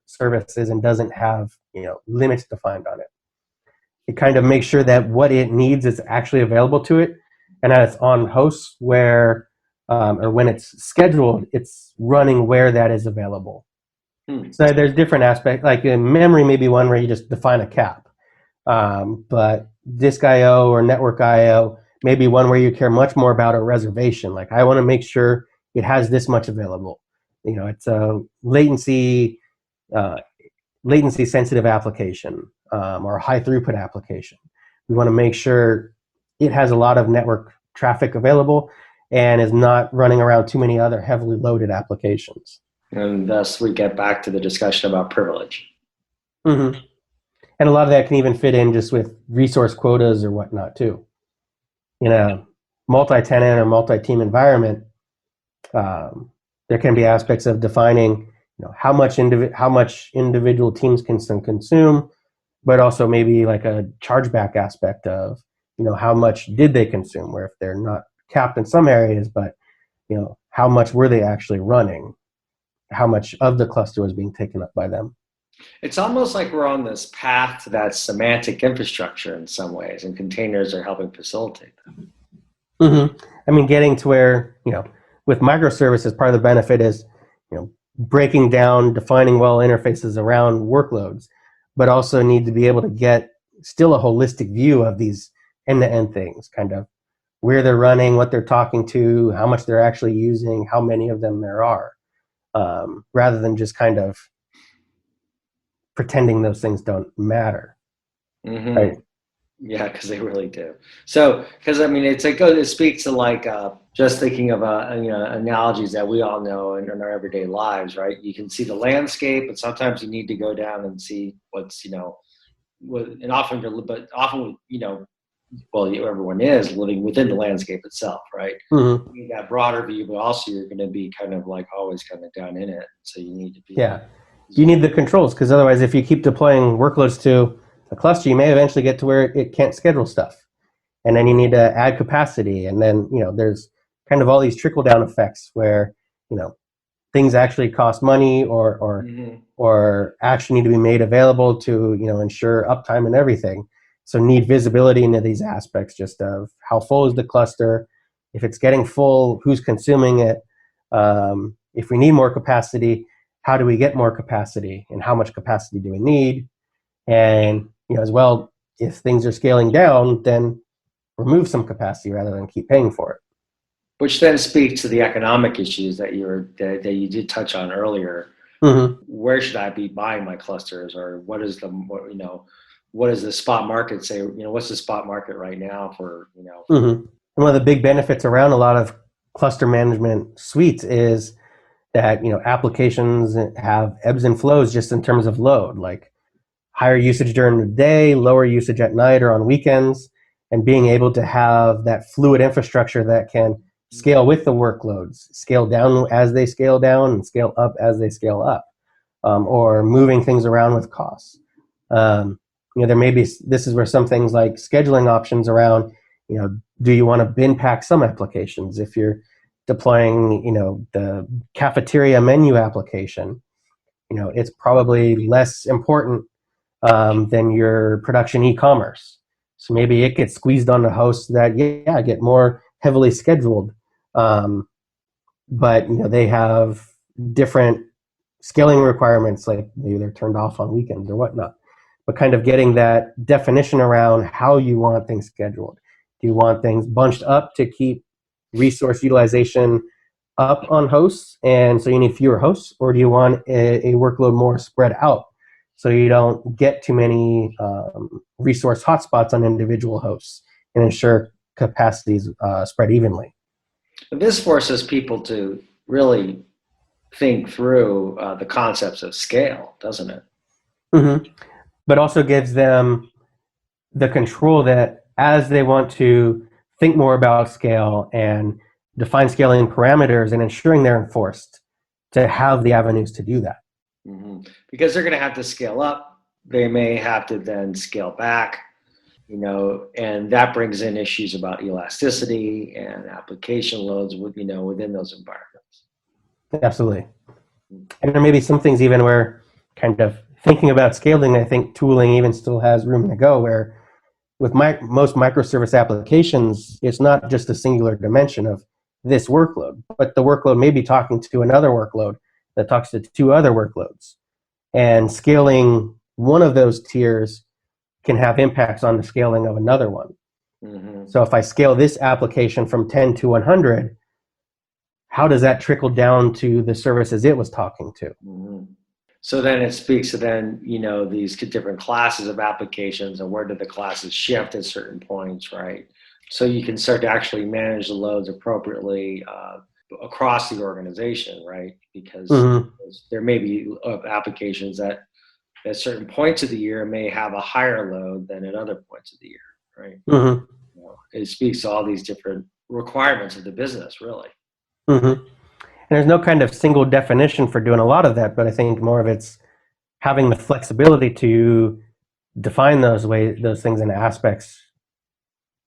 services and doesn't have limits defined on it. It kind of makes sure that what it needs is actually available to it, and that it's on hosts where, or when it's scheduled, it's running where that is available. So there's different aspects. Like in memory, maybe one where you just define a cap, but disk I/O or network I/O maybe one where you care much more about a reservation. Like I want to make sure it has this much available. It's a latency sensitive application, or a high throughput application. We want to make sure it has a lot of network traffic available and is not running around too many other heavily loaded applications. And thus we get back to the discussion about privilege. Mm-hmm. And a lot of that can even fit in just with resource quotas or whatnot too. In a multi-tenant or multi-team environment, there can be aspects of defining how much individual teams can consume, but also maybe like a chargeback aspect of how much did they consume, where if they're not capped in some areas, but how much were they actually running, how much of the cluster was being taken up by them. It's almost like we're on this path to that semantic infrastructure in some ways, and containers are helping facilitate that. Mm-hmm. I mean, getting to where, with microservices, part of the benefit is, breaking down, defining well interfaces around workloads, but also need to be able to get still a holistic view of these end-to-end things, kind of where they're running, what they're talking to, how much they're actually using, how many of them there are. rather than just kind of pretending those things don't matter. Mm-hmm. Right? Yeah, because they really do. So, because I mean, it speaks to like just thinking of analogies that we all know in our everyday lives, right? You can see the landscape, but sometimes you need to go down and see what's and often, but often well, everyone is living within the landscape itself, right? Mm-hmm. You need that broader view, but also you're going to be kind of like always kind of down in it. So you need to be. Yeah, you need the controls, because otherwise, if you keep deploying workloads to a cluster, you may eventually get to where it can't schedule stuff, and then you need to add capacity, and then there's kind of all these trickle down effects where things actually cost money or actually need to be made available to ensure uptime and everything. So need visibility into these aspects, just of how full is the cluster, if it's getting full, who's consuming it, if we need more capacity, how do we get more capacity, and how much capacity do we need, and as well, if things are scaling down, then remove some capacity rather than keep paying for it. Which then speaks to the economic issues that you did touch on earlier. Mm-hmm. Where should I be buying my clusters, or what does the spot market say? What's the spot market right now for Mm-hmm. And one of the big benefits around a lot of cluster management suites is that applications have ebbs and flows just in terms of load, like higher usage during the day, lower usage at night or on weekends, and being able to have that fluid infrastructure that can scale with the workloads, scale down as they scale down, and scale up as they scale up, or moving things around with costs. There may be, this is where some things like scheduling options around, do you want to bin pack some applications? If you're deploying, the cafeteria menu application, it's probably less important than your production e-commerce. So maybe it gets squeezed onto hosts that get more heavily scheduled, but they have different scaling requirements, like maybe they're turned off on weekends or whatnot. But kind of getting that definition around how you want things scheduled. Do you want things bunched up to keep resource utilization up on hosts, and so you need fewer hosts, or do you want a workload more spread out so you don't get too many resource hotspots on individual hosts and ensure capacities spread evenly? This forces people to really think through the concepts of scale, doesn't it? Mm-hmm. But also gives them the control that as they want to think more about scale and define scaling parameters and ensuring they're enforced, to have the avenues to do that. Mm-hmm. Because they're going to have to scale up. They may have to then scale back, and that brings in issues about elasticity and application loads within those environments. Absolutely. And there may be some things even where kind of thinking about scaling, I think tooling even still has room to go, where with most microservice applications, it's not just a singular dimension of this workload, but the workload may be talking to another workload that talks to two other workloads. And scaling one of those tiers can have impacts on the scaling of another one. Mm-hmm. So if I scale this application from 10 to 100, how does that trickle down to the services it was talking to? Mm-hmm. So then it speaks to these different classes of applications, and where do the classes shift at certain points, right? So you can start to actually manage the loads appropriately across the organization, right? Because there may be applications that at certain points of the year may have a higher load than at other points of the year, right? Mm-hmm. It speaks to all these different requirements of the business, really. Mm-hmm. And there's no kind of single definition for doing a lot of that, but I think more of it's having the flexibility to define those things in aspects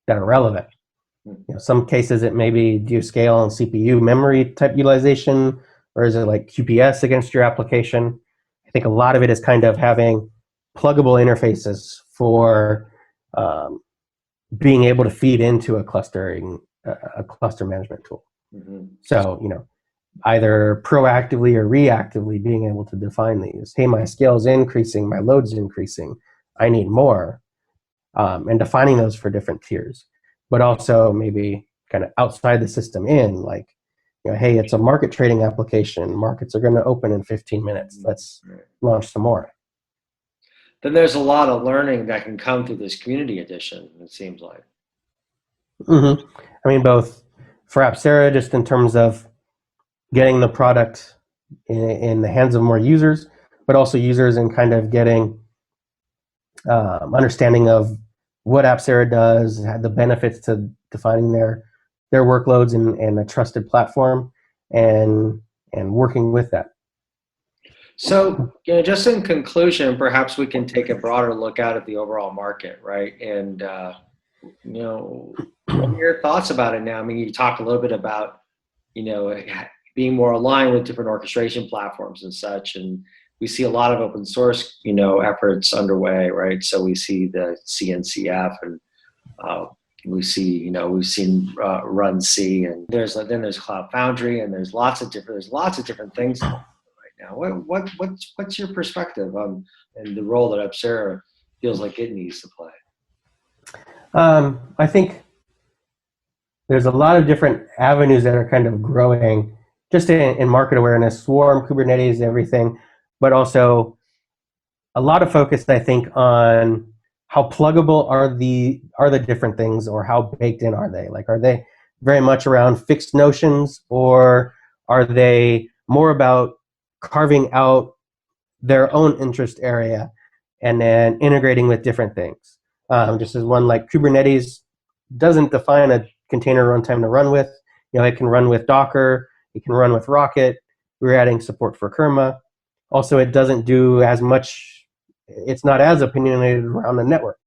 that are relevant. Some cases it may be, do you scale on CPU memory type utilization, or is it like QPS against your application? I think a lot of it is kind of having pluggable interfaces for being able to feed into a cluster management tool. Mm-hmm. So, either proactively or reactively being able to define these. Hey, my scale is increasing, my load's increasing, I need more, and defining those for different tiers. But also maybe kind of outside the system in, like, hey, it's a market trading application. Markets are going to open in 15 minutes. Let's launch some more. Then there's a lot of learning that can come through this community edition, it seems like. Mm-hmm. I mean, both for Apcera, just in terms of getting the product in the hands of more users, but also users and kind of getting understanding of what Apcera does, the benefits to defining their workloads in a trusted platform, and working with that. So, just in conclusion, perhaps we can take a broader look out at the overall market, right? And what are your thoughts about it now? I mean, you talked a little bit about being more aligned with different orchestration platforms and such, and we see a lot of open source efforts underway, right? So we see the CNCF, and we've seen Run C, and there's Cloud Foundry, and there's lots of different things right now. What's your perspective on and the role that Apcera feels like it needs to play? I think there's a lot of different avenues that are kind of growing just in market awareness, Swarm, Kubernetes, everything, but also a lot of focus, I think, on how pluggable are the different things, or how baked in are they? Like, are they very much around fixed notions, or are they more about carving out their own interest area and then integrating with different things? Just as one, like Kubernetes doesn't define a container runtime to run with. It can run with Docker, it can run with Rocket. We're adding support for Kurma. Also, it doesn't do as much, it's not as opinionated around the network.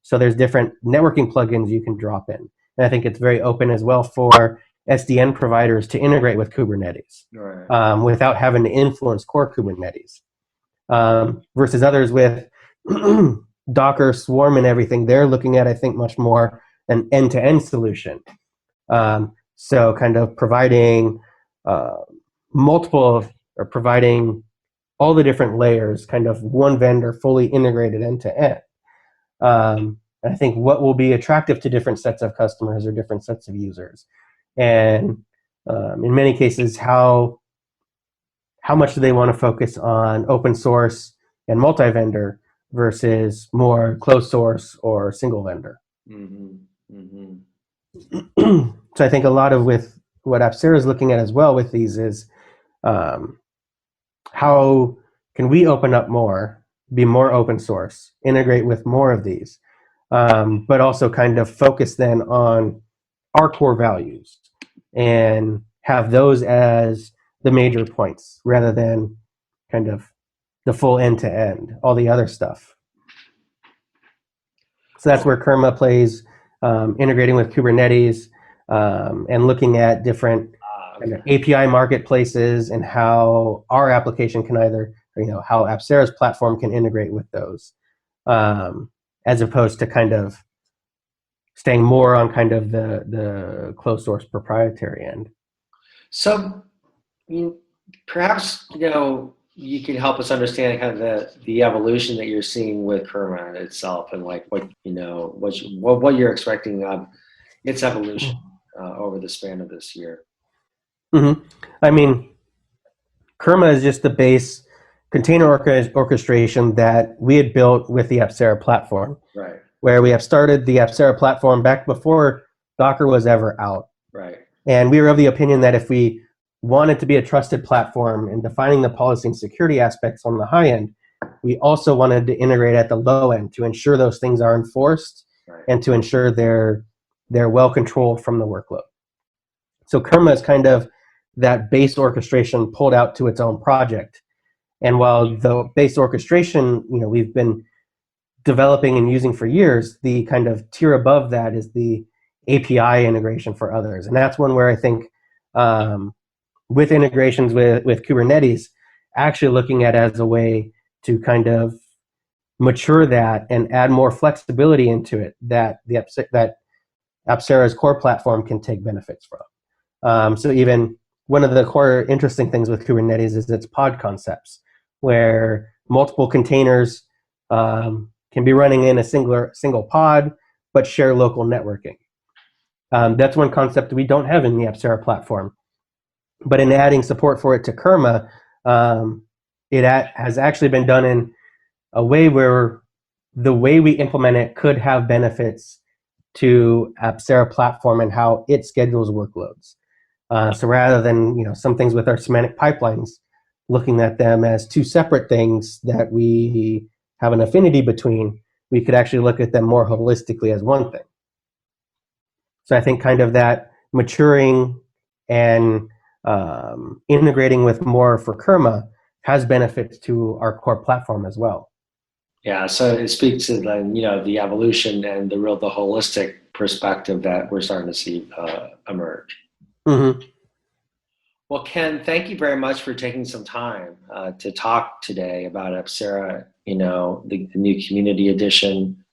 So there's different networking plugins you can drop in. And I think it's very open as well for SDN providers to integrate with Kubernetes, right, without having to influence core Kubernetes. Versus others with Docker, Swarm, and everything, they're looking at, I think, much more an end-to-end solution. So kind of providing providing all the different layers, kind of one vendor fully integrated end-to-end. And I think what will be attractive to different sets of customers or different sets of users. And in many cases, how much do they want to focus on open source and multi-vendor versus more closed source or single vendor. Mm-hmm. Mm-hmm. So I think a lot of with what Apcera is looking at as well with these is how can we open up more, be more open source, integrate with more of these, but also kind of focus then on our core values and have those as the major points rather than kind of the full end-to-end, all the other stuff. So that's where Kurma plays, integrating with Kubernetes, and looking at different kind of API marketplaces and how our application can either, how Apcera's platform can integrate with those, as opposed to kind of staying more on kind of the closed source proprietary end. So, perhaps you can help us understand kind of the evolution that you're seeing with Kurma itself, and like what you're expecting of its evolution over the span of this year. Mm-hmm. I mean, Kurma is just the base container orchestration that we had built with the Apcera platform, right? Where we have started the Apcera platform back before Docker was ever out, right? And we were of the opinion that if we wanted to be a trusted platform in defining the policy and security aspects on the high end, we also wanted to integrate at the low end to ensure those things are enforced, right, and to ensure they're well controlled from the workload. So Kurma is kind of that base orchestration pulled out to its own project. And while the base orchestration, we've been developing and using for years, the kind of tier above that is the API integration for others. And that's one where I think with integrations with Kubernetes, actually looking at it as a way to kind of mature that and add more flexibility into it that that Apcera's core platform can take benefits from. So even one of the core interesting things with Kubernetes is its pod concepts, where multiple containers can be running in a single pod, but share local networking. That's one concept we don't have in the Apcera platform. But in adding support for it to Kurma, has actually been done in a way where the way we implement it could have benefits to Apcera platform and how it schedules workloads. So rather than some things with our semantic pipelines, looking at them as two separate things that we have an affinity between, we could actually look at them more holistically as one thing. So I think kind of that maturing and integrating with more for Kurma has benefits to our core platform as well. Yeah, so it speaks to the evolution and the holistic perspective that we're starting to see emerge. Mm-hmm. Well, Ken, thank you very much for taking some time to talk today about Apcera, the new community edition,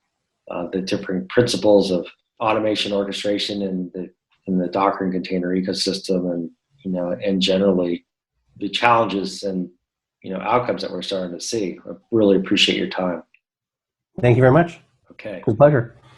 the different principles of automation orchestration in the Docker and container ecosystem, and generally the challenges and outcomes that we're starting to see. I really appreciate your time. Thank you very much. Okay. It was a pleasure.